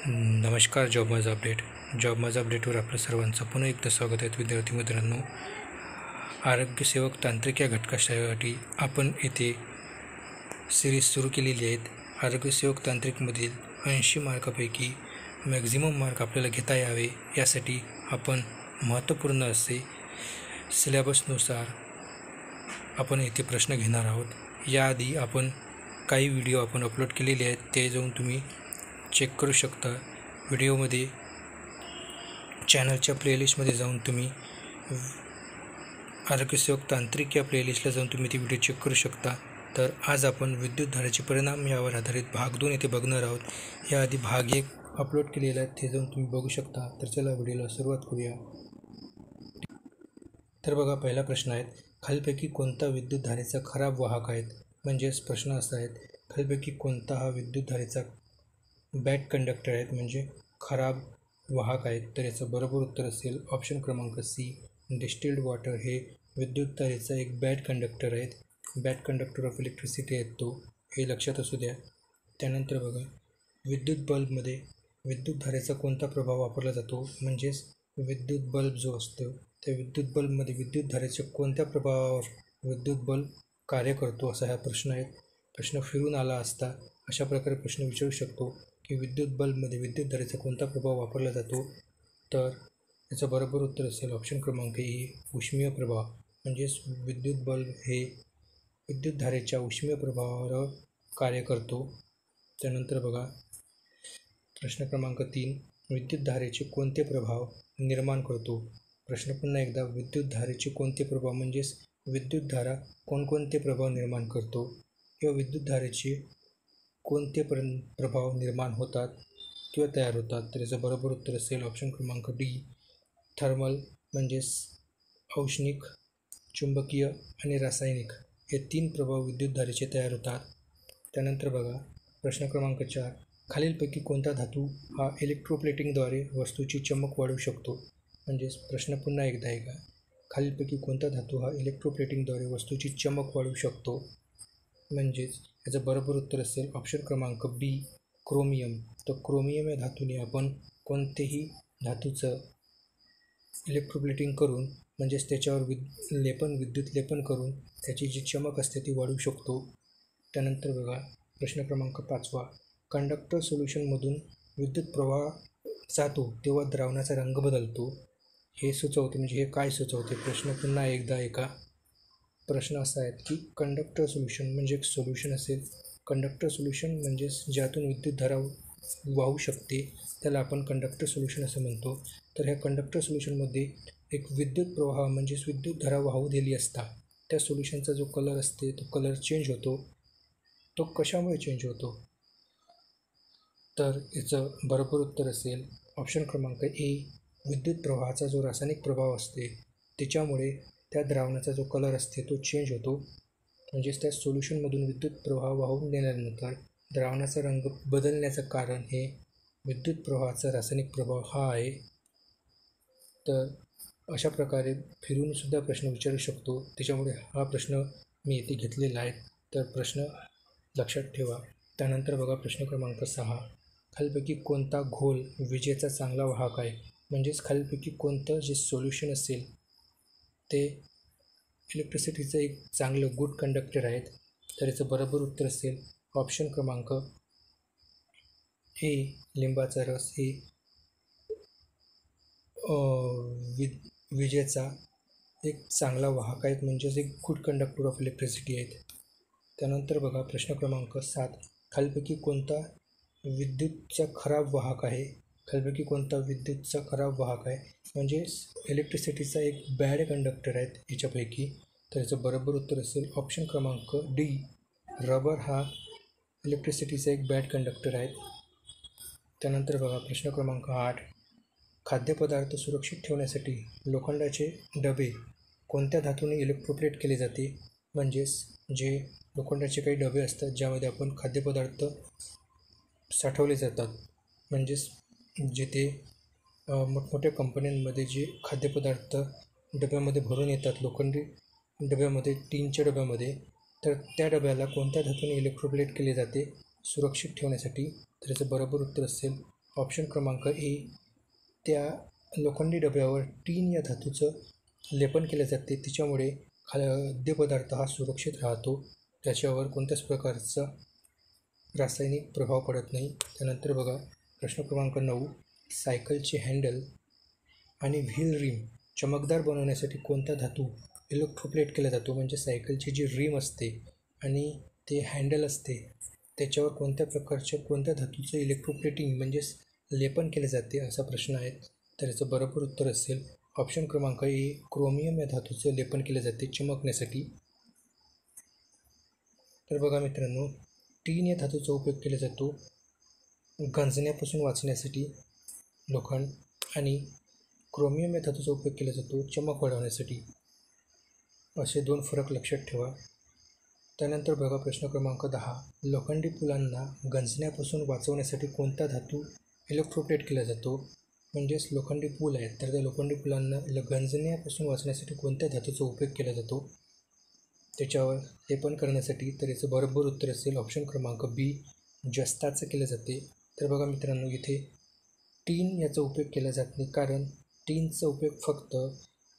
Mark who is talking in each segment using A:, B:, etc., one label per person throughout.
A: नमस्कार. जॉब माझा अपडेटवर आपलं सर्वांचं पुन्हा एकदा स्वागत आहे. विद्यार्थी मित्रांनो, आरोग्यसेवक तांत्रिक या घटकासाठी आपण येथे सिरीज सुरू केलेली आहेत. आरोग्यसेवक तांत्रिकमधील 80 मार्कापैकी मॅक्झिमम मार्क आपल्याला घेता यावे यासाठी आपण महत्त्वपूर्ण असे सिलेबसनुसार आपण येथे प्रश्न घेणार आहोत. याआधी आपण काही व्हिडिओ आपण अपलोड केलेले आहेत, ते जाऊन तुम्ही चेक करू शकता. व्हिडिओमध्ये चॅनलच्या प्लेलिस्टमध्ये जाऊन तुम्ही आरोग्यसेवक तांत्रिक या प्लेलिस्टला जाऊन तुम्ही ती व्हिडिओ चेक करू शकता. तर आज आपण विद्युत धारेचे परिणाम यावर आधारित भाग 2 येथे बघणार आहोत. याआधी भाग 1 अपलोड केलेला आहे, ते जाऊन तुम्ही बघू शकता. तर चला व्हिडिओला सुरुवात करूया. तर बघा, पहिला प्रश्न आहे, खालीलपैकी कोणता विद्युत धारेचा खराब वाहक आहे? म्हणजेच प्रश्न असा आहे, खालीलपैकी कोणता हा विद्युत धारेचा बॅड कंडक्टर आहेत, म्हणजे खराब वाहक आहेत? तर याचं बरोबर उत्तर असेल ऑप्शन क्रमांक सी, डिस्टिल्ड वॉटर हे विद्युत धारेचा एक बॅड कंडक्टर आहेत. बॅड कंडक्टर ऑफ इलेक्ट्रिसिटी आहेत तो, हे लक्षात असू द्या. त्यानंतर बघा, विद्युत बल्बमध्ये विद्युत धारेचा कोणता प्रभाव वापरला जातो? म्हणजेच विद्युत बल्ब जो असतो, त्या विद्युत बल्बमध्ये विद्युत धारेच्या कोणत्या प्रभावावर विद्युत बल्ब कार्य करतो, असा हा प्रश्न आहे. प्रश्न फिरून आला असता अशा प्रकारे प्रश्न विचारू शकतो की विद्युत बल्बमध्ये विद्युत धारेचा कोणता प्रभाव वापरला जातो? तर याचं बरोबर उत्तर असेल ऑप्शन क्रमांक ए, उष्मीय प्रभाव. म्हणजेच विद्युत बल्ब हे विद्युत धारेच्या उष्मीय प्रभावावर कार्य करतो. त्यानंतर बघा, प्रश्न क्रमांक 3, विद्युत धारेचे कोणते प्रभाव निर्माण करतो? प्रश्न पुन्हा एकदा, विद्युत धारेचे कोणते प्रभाव, म्हणजेच विद्युत धारा कोणकोणते प्रभाव निर्माण करतो किंवा विद्युत धारेचे कोणते प्रभाव निर्माण होतात किंवा तयार होतात? तर याचं बरोबर उत्तर असेल ऑप्शन क्रमांक डी, थर्मल. म्हणजेच औष्णिक, चुंबकीय आणि रासायनिक हे 3 प्रभाव विद्युत धारेचे तयार होतात. त्यानंतर बघा, प्रश्न क्रमांक 4, खालीलपैकी कोणता धातू हा इलेक्ट्रोप्लेटिंगद्वारे वस्तूची चमक वाढवू शकतो? म्हणजेच प्रश्न पुन्हा एकदा आहे का, खालीलपैकी कोणता धातू हा इलेक्ट्रोप्लेटिंगद्वारे वस्तूची चमक वाढवू शकतो? म्हणजेच याचं बरोबर उत्तर असेल ऑप्शन क्रमांक बी, क्रोमियम. तर क्रोमियम या धातूने आपण कोणतेही धातूचं इलेक्ट्रोप्लेटिंग करून, म्हणजेच त्याच्यावर विद्युत लेपन करून त्याची जी चमक असते ती वाढवू शकतो. त्यानंतर बघा, प्रश्न क्रमांक 5, कंडक्टर सोल्युशनमधून विद्युत प्रवाह जातो तेव्हा द्रावणाचा रंग बदलतो, हे सुचवते. म्हणजे हे काय सुचवते? प्रश्न पुन्हा एकदा एका प्रश्न असा आहे की कंडक्टर सोल्युशन म्हणजे एक सोल्युशन असेल. कंडक्टर सोल्युशन म्हणजेच ज्यातून विद्युतधारा वाहू शकते त्याला आपण कंडक्टर सोल्युशन असं म्हणतो. तर ह्या कंडक्टर सोल्युशनमध्ये एक विद्युत प्रवाह म्हणजेच विद्युतधारा वाहू दिली असता त्या सोल्युशनचा जो कलर असते तो कलर चेंज होतो. तो कशामुळे चेंज होतो? तर याचं बरोबर उत्तर असेल ऑप्शन क्रमांक ए, विद्युत प्रवाहाचा जो रासायनिक प्रभाव असते त्याच्यामुळे त्या द्रावणाचा जो कलर असते तो चेंज होतो. म्हणजेच त्या सोल्युशनमधून विद्युत प्रवाह वाहून नेल्यानंतर द्रावणाचा रंग बदलण्याचं कारण हे विद्युत प्रवाहाचा रासायनिक प्रभाव हा आहे. तर अशा प्रकारे फिरूनसुद्धा प्रश्न विचारू शकतो, त्याच्यामुळे हा प्रश्न मी इथे घेतलेला आहे. तर प्रश्न लक्षात ठेवा. त्यानंतर बघा, प्रश्न क्रमांक 6, खालीलपैकी कोणता घोल विजेचा चांगला वाहक आहे? म्हणजेच खालीलपैकी कोणतं जे सोल्युशन असेल ते इलेक्ट्रिसिटीचं एक चांगलं गुड कंडक्टर आहेत? तर याचं बरोबर उत्तर असेल ऑप्शन क्रमांक ए, लिंबाचा रस हे विजेचा एक चांगला वाहक आहेत, म्हणजेच एक गुड कंडक्टर ऑफ इलेक्ट्रिसिटी आहेत. त्यानंतर बघा, प्रश्न क्रमांक 7, खालीलपैकी कोणता विद्युतचा खराब वाहक आहे? खालीलपैकी कोणता विद्युतचा खराब वाहक आहे म्हणजे इलेक्ट्रिसिटीचा एक बॅड कंडक्टर आहेत याच्यापैकी? तर याचं बरोबर उत्तर असेल ऑप्शन क्रमांक डी, रबर हा इलेक्ट्रिसिटीचा एक बॅड कंडक्टर आहे. त्यानंतर बघा, प्रश्न क्रमांक 8, खाद्यपदार्थ सुरक्षित ठेवण्यासाठी लोखंडाचे डबे कोणत्या धातूने इलेक्ट्रोप्लेट केले जाते? म्हणजेच जे लोखंडाचे काही डबे असतात ज्यामध्ये आपण खाद्यपदार्थ साठवले जातात, म्हणजेच जिथे मोठमोठ्या कंपन्यांमध्ये जे खाद्यपदार्थ डब्यामध्ये भरून येतात, लोखंडी डब्यामध्ये, टीनच्या डब्यामध्ये, तर त्या डब्याला कोणत्या धातूने इलेक्ट्रोप्लेट केले जाते सुरक्षित ठेवण्यासाठी? तर याचं बरोबर उत्तर असेल ऑप्शन क्रमांक ए, त्या लोखंडी डब्यावर टीन या धातूचं लेपन केले जाते, त्याच्यामुळे खाद्यपदार्थ हा सुरक्षित राहतो, त्याच्यावर कोणत्याच प्रकारचा रासायनिक प्रभाव पडत नाही. त्यानंतर बघा प्रश्न क्रमांक 9, सायकलचे हँडल आणि व्हील रिम चमकदार बनवण्यासाठी कोणता धातू इलेक्ट्रोप्लेट केला जातो? म्हणजे सायकलची जी रिम असते आणि ते हँडल असते त्याच्यावर कोणत्या धातूचं इलेक्ट्रोप्लेटिंग म्हणजेच लेपन केले जाते, असा प्रश्न आहे. तर याचं बरोबर उत्तर असेल ऑप्शन क्रमांक ए, क्रोमियम या धातूचं लेपन केले जाते चमकण्यासाठी. तर बघा मित्रांनो, टीन या धातूचा उपयोग केला जातो गंजण्यापासून वाचण्यासाठी लोखंड, आणि क्रोमियम या धातूचा उपयोग केला जातो चमक वाढवण्यासाठी. असे 2 फरक लक्षात ठेवा. त्यानंतर बघा प्रश्न क्रमांक 10, लोखंडी पुलांना गंजण्यापासून वाचवण्यासाठी कोणता धातू इलेक्ट्रोप्लेट केला जातो? म्हणजेच लोखंडी पूल आहेत, तर त्या लोखंडी पुलांना गंजण्यापासून वाचण्यासाठी कोणत्या धातूचा उपयोग केला जातो त्याच्यावर लेपन करण्यासाठी? तर याचं बरोबर उत्तर असेल ऑप्शन क्रमांक बी, जस्ताचं केलं जाते. तर बघा मित्रांनो, इथे टीन याचा उपयोग केला जात नाही, कारण टीनचा उपयोग फक्त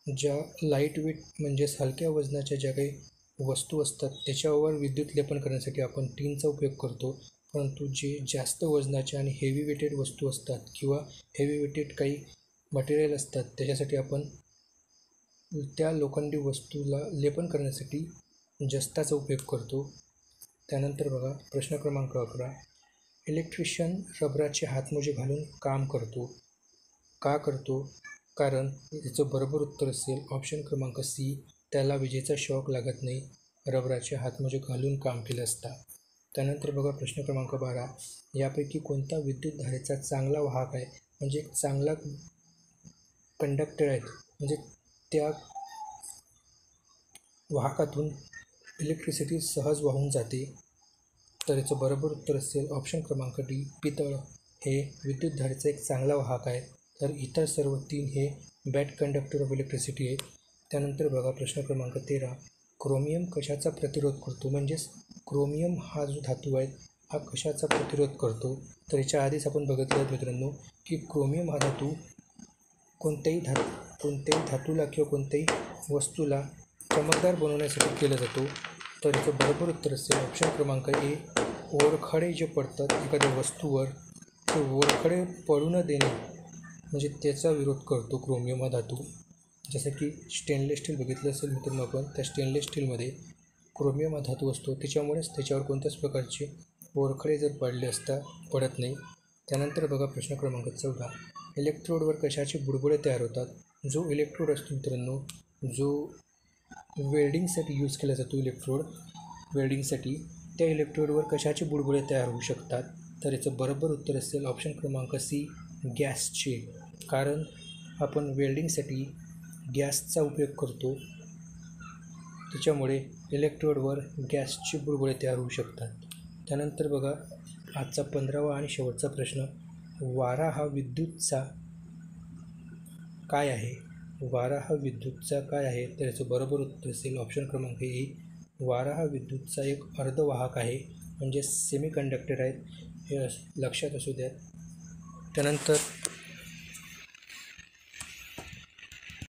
A: ज्या लाईट वेट म्हणजेच हलक्या वजनाच्या ज्या काही वस्तू असतात त्याच्यावर विद्युत लेपन करण्यासाठी आपण टीनचा उपयोग करतो. परंतु जे जास्त वजनाचे आणि हेवी वेटेड वस्तू असतात किंवा हेवी वेटेड काही मटेरियल असतात त्याच्यासाठी आपण त्या लोखंडी वस्तूला लेपन करण्यासाठी जस्ताचा उपयोग करतो. त्यानंतर बघा प्रश्न क्रमांक 11, इलेक्ट्रिशियन रबराचे हातमोजे घालून काम करतो, का करतो? कारण याचं बरोबर उत्तर असेल ऑप्शन क्रमांक सी, त्याला विजेचा शॉक लागत नाही रबराचे हातमोजे घालून काम केलं असता. त्यानंतर बघा प्रश्न क्रमांक 12, यापैकी कोणता विद्युत धारेचा चांगला वाहक आहे? म्हणजे एक चांगला कंडक्टर आहेत, म्हणजे त्या वाहकातून इलेक्ट्रिसिटी सहज वाहून जाते. तर याचं बरोबर उत्तर असेल ऑप्शन क्रमांक डी, पितळ हे विद्युत धारेचा एक चांगला वाहक आहे. तर इतर सर्व 3 हे बॅड कंडक्टर ऑफ इलेक्ट्रिसिटी आहेत. त्यानंतर बघा प्रश्न क्रमांक 13, क्रोमियम कशाचा प्रतिरोध करतो? म्हणजेच क्रोमियम हा जो धातू आहे हा कशाचा प्रतिरोध करतो? तर याच्या आधीच आपण बघितलं मित्रांनो की क्रोमियम हा धातू कोणत्याही धातूला किंवा कोणत्याही वस्तूला चमकदार बनवण्यासाठी केला जातो. तर याचं बरोबर उत्तर असेल ऑप्शन क्रमांक ए, ओरखडे जे पडतात एखाद्या वस्तूवर ते ओरखडे पडू न देणे म्हणजे त्याचा विरोध करतो क्रोमियम हा धातू. जसं की स्टेनलेस स्टील बघितलं असेल मित्रांनो आपण, त्या स्टेनलेस स्टीलमध्ये क्रोमियम हा धातू असतो, त्याच्यामुळेच त्याच्यावर कोणत्याच प्रकारचे ओरखडे जर पडत नाही. त्यानंतर बघा प्रश्न क्रमांक 14, इलेक्ट्रोडवर कशाचे बुडबुडे तयार होतात? जो इलेक्ट्रोड असतो मित्रांनो, जो वेल्डिंगसाठी यूज केला जातो इलेक्ट्रोड वेल्डिंगसाठी, त्या इलेक्ट्रोडवर कशाचे बुडबुडे तयार होऊ शकतात? तर याचं बरोबर उत्तर असेल ऑप्शन क्रमांक सी, गॅसचे. कारण आपण वेल्डिंगसाठी गॅसचा उपयोग करतो, त्याच्यामुळे इलेक्ट्रोडवर गॅसचे बुडबुडे तयार होऊ शकतात. त्यानंतर बघा आजचा 15वा आणि शेवटचा प्रश्न, वारा हा विद्युतचा काय आहे? वारा हा विद्युतचा काय आहे? तर याचं बरोबर उत्तर असेल ऑप्शन क्रमांक ए, वारा हा विद्युतचा एक अर्धवाहक आहे, म्हणजे सेमी कंडक्टर आहेत, हे लक्षात असू द्या.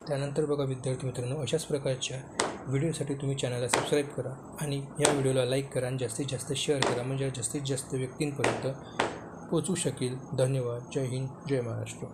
A: त्यानंतर बघा विद्यार्थी मित्रांनो, अशाच प्रकारच्या व्हिडिओसाठी तुम्ही चॅनलला सबस्क्राईब करा आणि या व्हिडिओला लाईक करा आणि जास्तीत जास्त शेअर करा, म्हणजे जास्तीत जास्त व्यक्तींपर्यंत पोचू शकेल. धन्यवाद. जय हिंद, जय महाराष्ट्र.